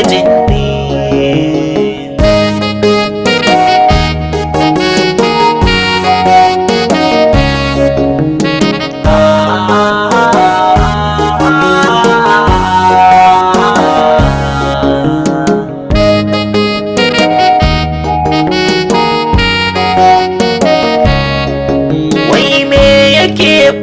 mijin ne.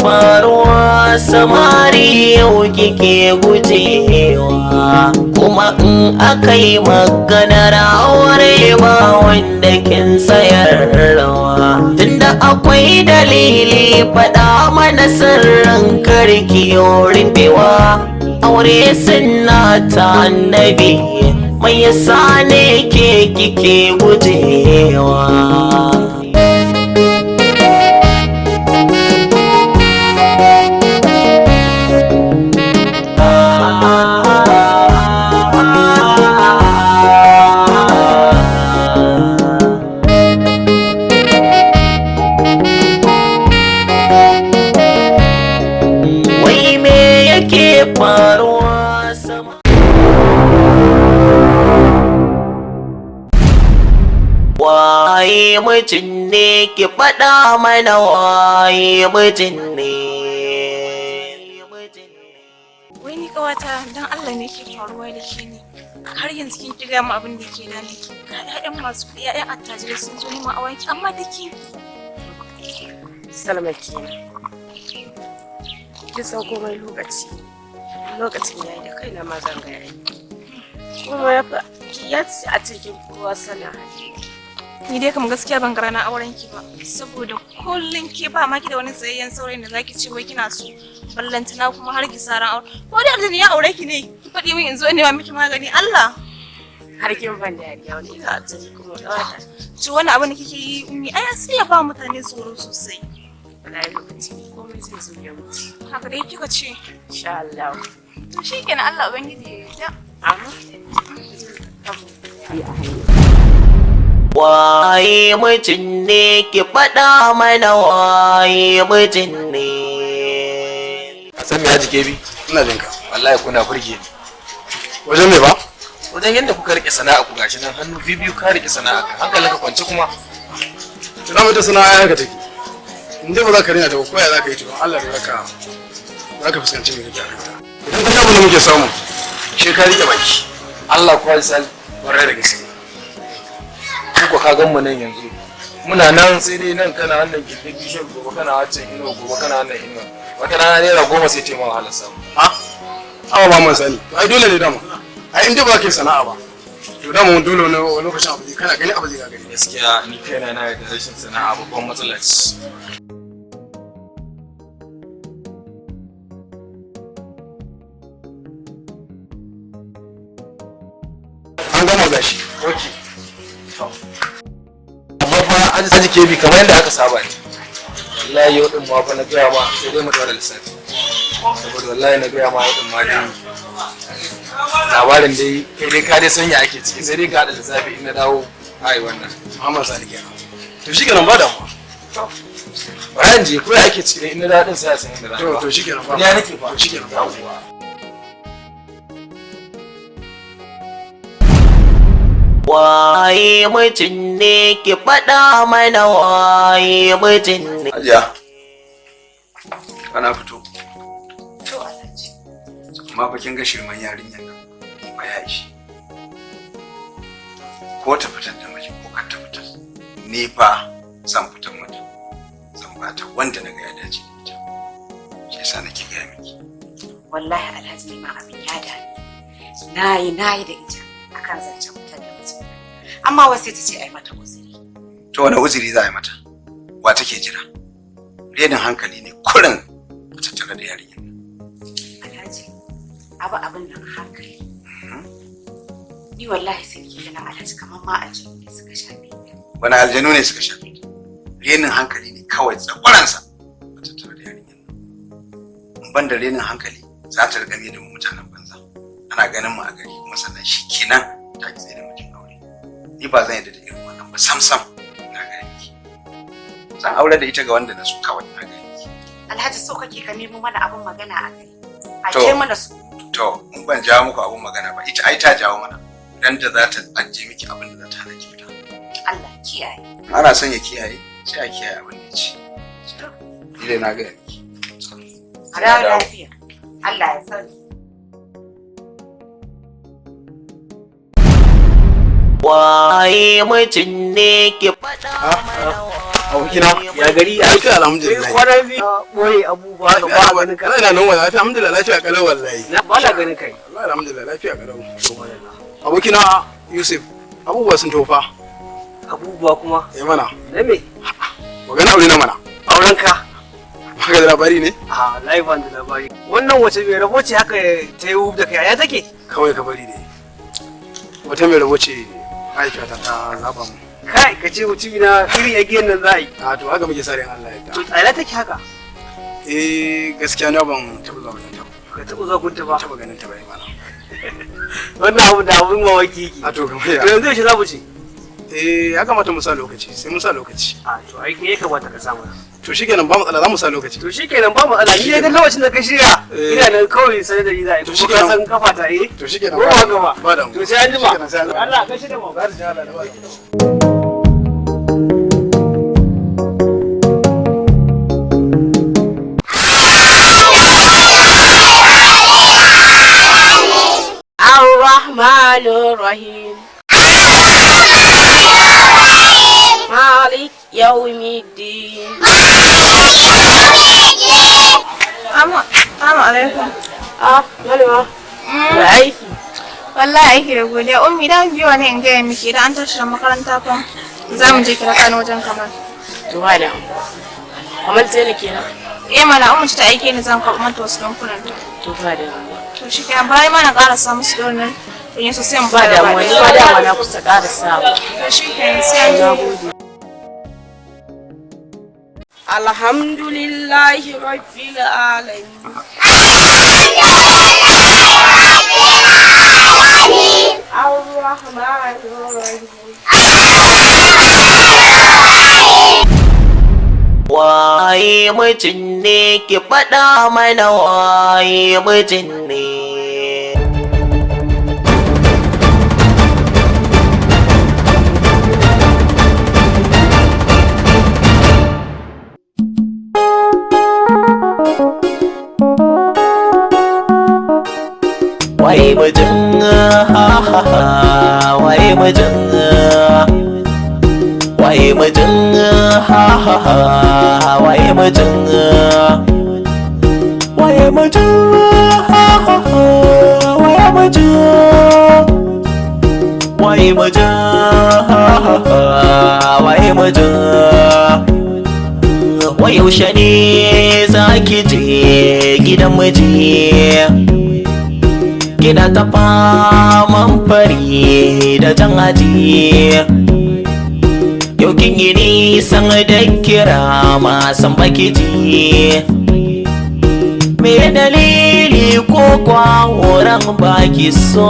Faruwa samari yau kike gujewa, kuma in aka yi maganar aure ba wanda kin sayar rawa. Tunda akwai dalili faɗa mana sirrin karki yorin bewa, aure sunna ta annabi, mai yasa ne ke kike gujewa. Faruwa sama waye mijin ne, ki faɗa mana waye mijin ne. Wai ni kawata don Allah ne ke faruwa da ke ne, har yanzu kin kiga mu abin da ke da ne. Ga ƴaƴan masu kuɗi, ƴaƴan attajirai sun zo neman awanki, amma da ke Salma kenan. Ki san komai lokacin yayi da kaina ma zan ga yayi. Kuma ya ci a cikin kowa sana. ni dai kam gaskiya ban gara na auren ki ba, saboda kullun ke ba ma ki da wani tsayayyen saurayin da zaki ce wai kina so, ballantana kuma har ki saran aure. Ko dai aljini ya aure ki ne, ki faɗi min in zo ne ma miki magani Allah. Har kin ban dariya wani ina aljini kuma dawata. Ci wani abin da kike yi ummi, ai sai ya ba mutane tsoro sosai. Wallahi lokaci komai zai zo ya wuce. Haka dai kika ce. Insha Allah. To shikenan Allah ubangiji ya yarda. Waye mijin ne, ki faɗa mana waye mijin ne. A san me ya jike bi? Ina jin ka. Wallahi kuna burge ni. Wajen me ba? Wajen yadda kuka rike sana'a ku gashi nan hannu biyu ka rike sana'a ka hankalin ka kwance kuma. Tuna mata sana'a ya ka take. In dai ba za ka rina ta ba ko ya za ka yi to Allah da zaka fuskanci me kake akanta. Idan ka samu ne muke samu. She ka rike baki. Allah kuwa sal Warai da gaske. ko ka gan mu nan yanzu. Muna nan sai dai nan kana wannan gindin bishiyar gobe kana wancan ino gobe kana wannan ino. Wata rana naira 10 sai taimaka wahalar samu. Awa ba man sani. Ai dole ne dama. Ai in dai ba ka yi sana'a ba. To dama mun dole ne lokacin abu kana gani abu zai ga gani. Gaskiya ni kaina na da rashin sana'a babban matsala ce. An gama gashi. Okay. Amma fa aji ke bi kamar yadda aka saba ne. Wallahi yau din ma fa na gaya ma sai dai mu tsara lissafi. Saboda wallahi na gaya ma yau din ma dai labarin dai kai dai ka dai sanya ake ciki sai dai ka da lissafi in na dawo ai wannan. Muhammad Sani kenan. To shikenan ba damuwa. Bayan je ko ake ciki dai in na dawo din sai a san inda dawo. To shikenan ba. Ni ya nake fa. To shikenan ba. Waye mijin ne, ki faɗa mana waye mijin ne. Hajiya. Kana fito. To Alhaji. Amma fa kin ga shirman yarinyar nan ba ya ishi. Ko ta fitar da miji ko kar ta fitar. Ni fa zan fitar mata. Zan bata wanda na ga ya dace da ita. Shi yasa nake ga miki. Wallahi Alhaji ne ma abin ya dani. Nayi da ita akan zancen fitar da miji. Amma wasu ta ce ai mata uzuri. To wani uzuri za a yi mata? Wa take jira? Renin hankali ne kurin tattare da yarinyar. Alhaji, abin nan hankali. Ni wallahi sai ke ganin Alhaji kamar ma aljanu ne suka shafe. Wani aljanu ne suka shafe? Renin hankali ne kawai tsakwaransa tattare da yarinyar. Ban da renin hankali za ta riga ne da mutanen banza. Ana ganin mu a gari kuma sannan shi kenan ta ki tsaye da mutum aure. Ni ba zan yarda da irin wannan ba sam na gare ki. Zan aure da ita ga wanda na so kawai na gare ki. Alhaji so kake ka nemo mana abin magana a kai. A ce mana su. To, in ban jawo muku abun magana ba, ita ai ta jawo mana. ran da za ta ajiye miki abin da za ta hana ki fita. Allah kiyaye. Ana son ya kiyaye sai a kiyaye abin da ya ci. Ni dai na gaya miki. A dawo lafiya. Allah ya sani. Waye mutum ne ki faɗa mana abokina ya gari ya kai alhamdulillah kwana biyu boye abubuwa ga ba ganin ka ina nan wala alhamdulillah lafiya kalau wallahi na ba na ganin kai wallahi alhamdulillah lafiya kalau abokina Yusuf abubuwa sun tofa abubuwa kuma mana na me magana aure na mana auren ka baka da labari ne a live and labari wannan wace mai rabo ce haka ta yi da kai ya take kawai ka bari ne wata mai rabo ce aikata ta zaba mu kai ka ce mutumi na irin yagiyan nan za a yi a to haka muke sare Allah ya to tsala take haka gaskiya na ban taɓa zuwa ganin ta ka taɓa zuwa gunta ba taɓa ganin ta bai mana wannan abu da abun mawaki ki a to kamar ya to yanzu yaushe za mu ce ya kamata mu sa lokaci sai mu sa lokaci a to ai ya kamata ka samu to shikenan ba matsala za mu sa lokaci to shikenan ba matsala ni dai lokacin da ka shirya ina da kawai sai da za a yi kuma ka san kafa ta to shikenan ba gaba ba da to sai an jima Allah ka shirya mu ba da Allah da ba الرحمن الرحيم مالك يوم الدين Assalamu alaikum. malama da aiki Wallahi aiki da godiya. Ummi da biyo ne in gaya miki idan an tashi da makaranta fa za mu je kira Kano wajen Kamal. to ba da kamar sai ne kenan Mana umma ta aike ni zan karɓi mata wasu dankunan ta. to ba da To shi kenan bayan mana ƙara samu su donin in yi so sai mu ba da wani ba da wani kusa ƙara samu To shi kenan sai an je. alhamdulillahi rabbil alamin arrahmanir rahim waye mutum ne ki faɗa mana waye mutum ne waye mutum waye mutum waye mutum waye mutum waye mutum waye mutum waye mutum waye mutum wai yaushe ne zaki je gidan miji kina ta faman fari da jan aji yau kin yi nisan da kira masan bakiji me dalili ko kwa wurin baki so